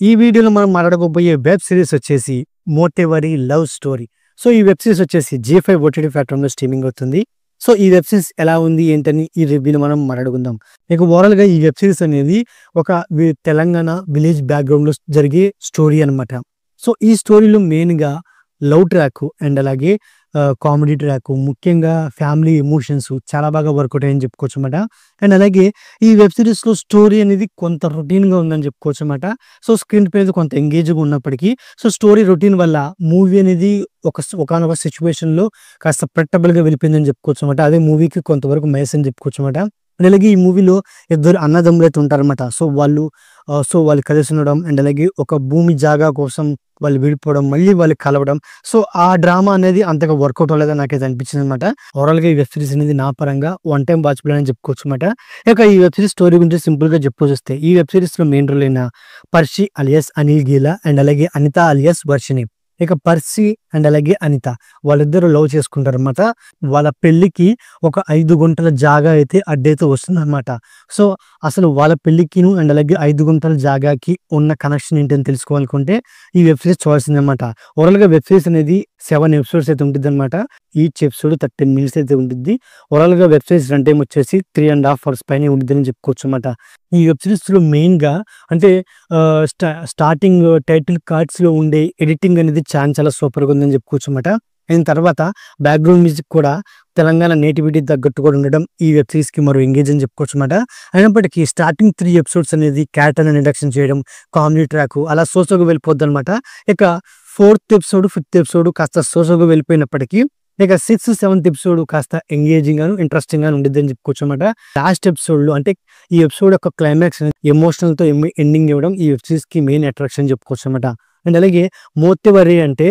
ఈ వీడియోలో మనం మాట్లాడుకోబోయే వెబ్ సిరీస్ వచ్చేసి మోటెవరీ లవ్ స్టోరీ. సో ఈ వెబ్ సిరీస్ వచ్చేసి G5 ఓటీటీ ప్లాట్‌ఫామ్‌లో స్ట్రీమింగ్ అవుతుంది. సో ఈ వెబ్ సిరీస్ ఎలా ఉంది ఏంటని ఈ రివ్యూని మనం మాట్లాడుకుందాం. ఇక ఓవరాల్‌గా ఈ వెబ్ సిరీస్ అనేది ఒక తెలంగాణ విలేజ్ బ్యాక్‌గ్రౌండ్‌లో జరిగే స్టోరీ అన్నమాట. సో ఈ స్టోరీలో మెయిన్‌గా లవ్ ట్రాక్ అండ్ అలాగే కామెడీ ట్రాక్, ముఖ్యంగా ఫ్యామిలీ ఎమోషన్స్ చాలా బాగా వర్కౌట్ అయ్యాయని చెప్పుకోవచ్చు అన్నమాట. అండ్ అలాగే ఈ వెబ్ సిరీస్‌లో స్టోరీ అనేది కొంత రొటీన్‌గా ఉందని చెప్పుకోవచ్చు అన్నమాట. సో స్క్రీన్ ప్లే అనేది కొంత ఎంగేజింగ్‌గా ఉన్నప్పటికీ సో స్టోరీ రొటీన్ వల్ల మూవీ అనేది ఒకానొక సిట్యుయేషన్‌లో కాస్త ప్రెడిక్టబుల్‌గా వెళ్ళిపోయిందని చెప్పుకోవచ్చు అన్నమాట. అదే మూవీకి కొంతవరకు మైనస్ అని చెప్పుకోవచ్చు అన్నమాట. అండ్ అలాగే ఈ మూవీలో ఇద్దరు అన్నదమ్ములైతే ఉంటారన్నమాట. సో వాళ్ళు కలిసి ఉండడం అండ్ అలాగే ఒక భూమి జాగా కోసం వాళ్ళు విడిపోవడం, మళ్ళీ వాళ్ళు కలవడం. సో ఆ డ్రామా అనేది అంతగా వర్కౌట్ అవ్వలేదని నాకైతే అనిపించింది అనమాట. ఓవరాల్‌గా ఈ వెబ్ సిరీస్ అనేది నా పరంగా వన్ టైమ్ వాచబుల్ అని చెప్పుకోవచ్చు అనమాట. ఇక ఈ వెబ్ సిరీస్ స్టోరీ గురించి సింపుల్‌గా చెప్పుకొస్తే ఈ వెబ్ సిరీస్‌లో మెయిన్ రోల్ అయిన పర్షి అలియాస్ అనిల్ గీలా అండ్ అలాగే అనిత అలియాస్ వర్షిని. ఇక పర్సి అండ్ అలాగే అనిత వాళ్ళిద్దరూ లవ్ చేసుకుంటారన్నమాట. వాళ్ళ పెళ్లికి ఒక 5 గుంటల జాగా అయితే అడ్డైతే వస్తుందన్నమాట. సో అసలు వాళ్ళ పెళ్లికిను అండ్ అలాగే 5 గుంటల జాగాకి ఉన్న కనెక్షన్ ఏంటని తెలుసుకోవాలనుకుంటే ఈ వెబ్ సిరీస్ చూడాల్సిందన్నమాట. ఓవరాల్‌గా వెబ్ సిరీస్ అనేది 7 ఎపిసోడ్స్ అయితే ఉంటుందన్నమాట. ఈచ్ ఎపిసోడ్ 13 మినిట్స్ అయితే ఉంటుంది. ఓవరాల్‌గా వెబ్ సిరీస్ రన్ టైమ్ వచ్చేసి 3.5 అవర్స్ పైనే ఉంటుందని చెప్పుకోవచ్చు అన్నమాట. ఈ వెబ్ సిరీస్‌లో మెయిన్‌గా అంటే స్టార్టింగ్ టైటిల్ కార్డ్స్‌లో ఉండే ఎడిటింగ్ అనేది చాలా సూపర్‌గా ఉందని చెప్పుకోవచ్చు అన్నమాట. అయిన తర్వాత బ్యాక్‌గ్రౌండ్ మ్యూజిక్ కూడా తెలంగాణ నేటివిటీ తగ్గట్టు కూడా ఉండడం ఈ వెబ్ సిరీస్‌కి మరో ఎంగేజ్ అని చెప్పుకోవచ్చు అన్నమాట. అయినప్పటికీ స్టార్టింగ్ 3 ఎపిసోడ్స్ అనేది క్యారెక్టర్‌ని ఇంట్రడక్షన్ చేయడం, కామెడీ ట్రాక్ అలా సోసోగా వెళ్ళిపోద్దన్నమాట. ఇక 4th ఎపిసోడ్, 5th ఎపిసోడ్ కాస్త సోసోగా వెళ్ళిపోయినప్పటికీ ఇక 6th, 7th ఎపిసోడ్ కాస్త ఎంగేజింగ్‌గాను, ఇంట్రెస్టింగ్‌గాను ఉండిద్దని చెప్పుకోవచ్చు అన్నమాట. లాస్ట్ ఎపిసోడ్‌లో అంటే ఈ ఎపిసోడ్ యొక్క క్లైమాక్స్ ఎమోషనల్‌తో ఎండింగ్ ఇవ్వడం ఈ వెబ్ సిరీస్‌కి మెయిన్ అట్రాక్షన్ చెప్పుకోవచ్చు అన్నమాట. అండ్ అలాగే మోతెవరి అంటే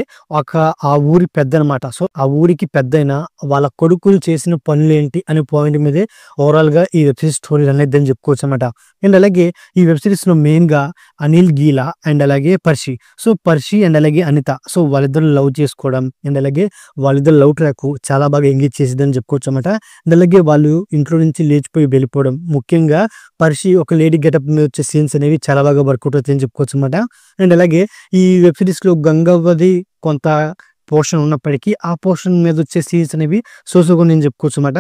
ఆ ఊరి పెద్దనమాట. సో ఆ ఊరికి పెద్దయిన వాళ్ళ కొడుకులు చేసిన పనులేంటి అనే పాయింట్ మీదే ఓవరాల్‌గా ఈ వెబ్ సిరీస్ స్టోరీ రన్ అయిద్దని చెప్పుకోవచ్చు అన్నమాట. అండ్ అలాగే ఈ వెబ్ సిరీస్‌లో మెయిన్‌గా అనిల్ గీలా అండ్ అలాగే పర్షి. సో పర్షి అండ్ అలాగే అనిత. సో వాళ్ళిద్దరు లవ్ చేసుకోవడం అండ్ అలాగే వాళ్ళిద్దరు లవ్ ట్రాక్ చాలా బాగా ఎంగేజ్ చేసిద్దని చెప్పుకోవచ్చు అన్నమాట. అండ్ అలాగే వాళ్ళు ఇంట్లో నుంచి లేచిపోయి వెళ్ళిపోవడం, ముఖ్యంగా పర్షి ఒక లేడీ గెటప్ మీద వచ్చే సీన్స్ అనేవి చాలా బాగా వర్కౌట్ అవుతాయని చెప్పుకోవచ్చు అన్నమాట. అండ్ అలాగే ఈ వెబ్ సిరీస్‌లో గంగవ్వది కొంత పోర్షన్ ఉన్నప్పటికీ ఆ పోర్షన్ మీద వచ్చే సీన్స్ అనేవి సోసోగా నేను చెప్పుకోవచ్చు అన్నమాట.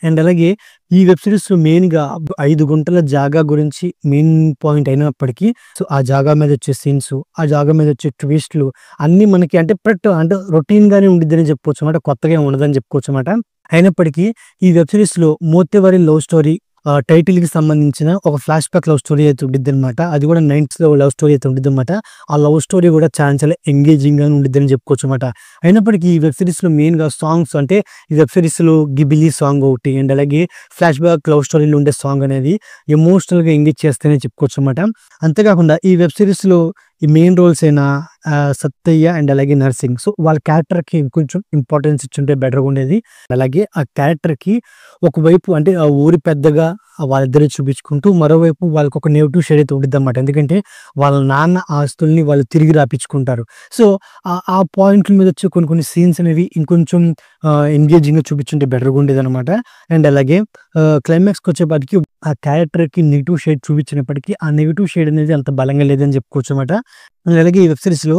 అండ్ అలాగే ఈ వెబ్ సిరీస్‌లో మెయిన్‌గా 5 గుంటల జాగా గురించి మెయిన్ పాయింట్ అయినప్పటికీ సో ఆ జాగా మీద వచ్చే సీన్స్, ఆ జాగా మీద వచ్చే ట్విస్ట్‌లు అన్నీ మనకి అంటే రొటీన్‌గానే ఉండిద్దని చెప్పుకోవచ్చు అన్నమాట. కొత్తగా ఏమి ఉండదని చెప్పుకోవచ్చు అన్నమాట. అయినప్పటికీ ఈ వెబ్ సిరీస్‌లో మోతెవరి లవ్ స్టోరీ టైటిల్‌కి సంబంధించిన ఒక ఫ్లాష్ బ్యాక్ లవ్ స్టోరీ అయితే ఉండిద్దనమాట. అది కూడా 90స్‌లో లవ్ స్టోరీ అయితే ఉండిద్దనమాట. ఆ లవ్ స్టోరీ కూడా చాలా ఎంగేజింగ్‌గా ఉండిద్దని చెప్పుకోవచ్చు అన్నమాట. అయినప్పటికీ ఈ వెబ్ సిరీస్‌లో మెయిన్‌గా సాంగ్స్ అంటే ఈ వెబ్ సిరీస్‌లో 'గిబిలీ' సాంగ్ ఒకటి అండ్ అలాగే ఫ్లాష్ బ్యాక్ లవ్ స్టోరీలో ఉండే సాంగ్ అనేది ఎమోషనల్‌గా ఎంగేజ్ చేస్తేనే చెప్పుకోవచ్చు అన్నమాట. అంతేకాకుండా ఈ వెబ్ సిరీస్‌లో ఈ మెయిన్ రోల్స్ అయిన సత్తయ్య అండ్ అలాగే నర్సింగ్. సో వాళ్ళ క్యారెక్టర్‌కి కొంచెం ఇంపార్టెన్స్ ఇచ్చుంటే బెటర్‌గా ఉండేది. అలాగే ఆ క్యారెక్టర్‌కి ఒకవైపు అంటే ఆ ఊరి పెద్దగా వాళ్ళిద్దరిని చూపించుకుంటూ మరోవైపు వాళ్ళకి ఒక నెగెటివ్ షేడ్ అయితే ఉండిద్దన్నమాట. ఎందుకంటే వాళ్ళ నాన్న ఆస్తుల్ని వాళ్ళు తిరిగి రాపిచ్చుకుంటారు. సో ఆ పాయింట్ల మీద వచ్చే కొన్ని సీన్స్ అనేవి ఇంకొంచెం ఎంగేజింగ్‌గా చూపించుంటే బెటర్‌గా ఉండేదన్నమాట. అండ్ అలాగే క్లైమాక్స్‌కి వచ్చేపాటికి ఆ క్యారెక్టర్‌కి నెగెటివ్ షేడ్ చూపించినప్పటికీ ఆ నెగెటివ్ షేడ్ అనేది అంత బలంగా లేదని చెప్పుకోవచ్చు అన్నమాట. అలాగే ఈ వెబ్ సిరీస్‌లో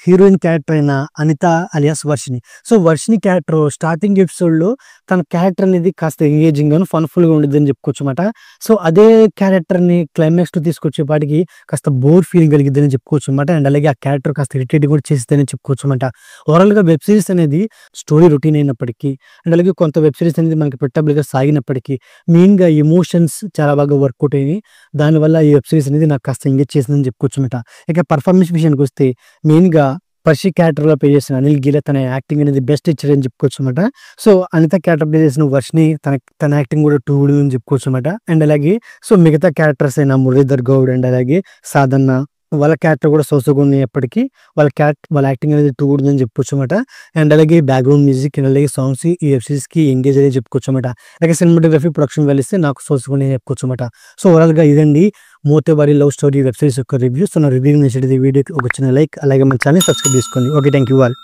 హీరోయిన్ క్యారెక్టర్ అయిన Anitha alias Varshini. So Varshini character starting ఎపిసోడ్‌లో తన క్యారెక్టర్ అనేది కాస్త ఎంగేజింగ్‌గాను, ఫన్‌ఫుల్‌గా ఉండిద్దని చెప్పుకోవచ్చు అన్నమాట. సో అదే క్యారెక్టర్‌ని క్లైమాక్స్‌లో తీసుకొచ్చేపాటికి కాస్త బోర్ ఫీలింగ్ కలిగిద్దని చెప్పుకోవచ్చు అన్నమాట. అండ్ అలాగే ఆ క్యారెక్టర్ కాస్త ఇరిటేటింగ్ కూడా చేసిద్దని చెప్పుకోవచ్చు అన్నమాట. ఓవరాల్‌గా వెబ్ సిరీస్ అనేది స్టోరీ రొటీన్ అయినప్పటికీ అండ్ అలాగే కొంత వెబ్ సిరీస్ అనేది మనకి ప్రెడిక్టబుల్‌గా సాగినప్పటికీ మెయిన్‌గా ఎమోషన్స్ చాలా బాగా వర్కౌట్ అయినాయి. దానివల్ల ఈ వెబ్ సిరీస్ అనేది నాకు కాస్త ఎంగేజ్ చేసిందని చెప్పుకోవచ్చు అన్నమాట. ఇక పర్ఫార్మెన్స్ విషయానికొస్తే మెయిన్‌గా పర్షి క్యారెక్టర్‌లో ప్లే చేసిన అనిల్ గీలా తన యాక్టింగ్ అనేది బెస్ట్ ఇచ్చాడని చెప్పుకోవచ్చు అన్నమాట. సో అనిత క్యారెక్టర్ ప్లే చేసిన వర్షిని తన యాక్టింగ్ కూడా టూ గుడ్ అని చెప్పుకోవచ్చు అన్నమాట. అండ్ అలాగే సో మిగతా క్యారెక్టర్స్ అయిన మురళీధర్ గౌడ్ అండ్ అలాగే సాధన్న వాళ్ళ క్యారెక్టర్ కూడా సోసోగా ఉన్నప్పటికీ వాళ్ళ యాక్టింగ్ అనేది టూ గుడ్ అని చెప్పుకోవచ్చు అన్నమాట. అండ్ అలాగే బ్యాక్‌గ్రౌండ్ మ్యూజిక్ అండ్ అలాగే సాంగ్స్ ఈ వెబ్ సిరీస్‌కి ఎంగేజ్ అనేది చెప్పుకోవచ్చు అన్నమాట. అలాగే సినిమాటోగ్రఫీ, ప్రొడక్షన్ వాల్యూస్ నాకు సోసోగా ఉన్నాయని చెప్పుకోవచ్చు అన్నమాట. సో ఓవరాల్‌గా ఇదండి మోతెవరి లవ్ స్టోరీ వెబ్ సిరీస్ యొక్క రివ్యూ. సో నా రివ్యూ నచ్చితే వీడియోకి ఒక చిన్న లైక్ అలాగే మన ఛానెల్‌ని సబ్స్క్రైబ్ చేసుకోండి. ఓకే. Thank you all.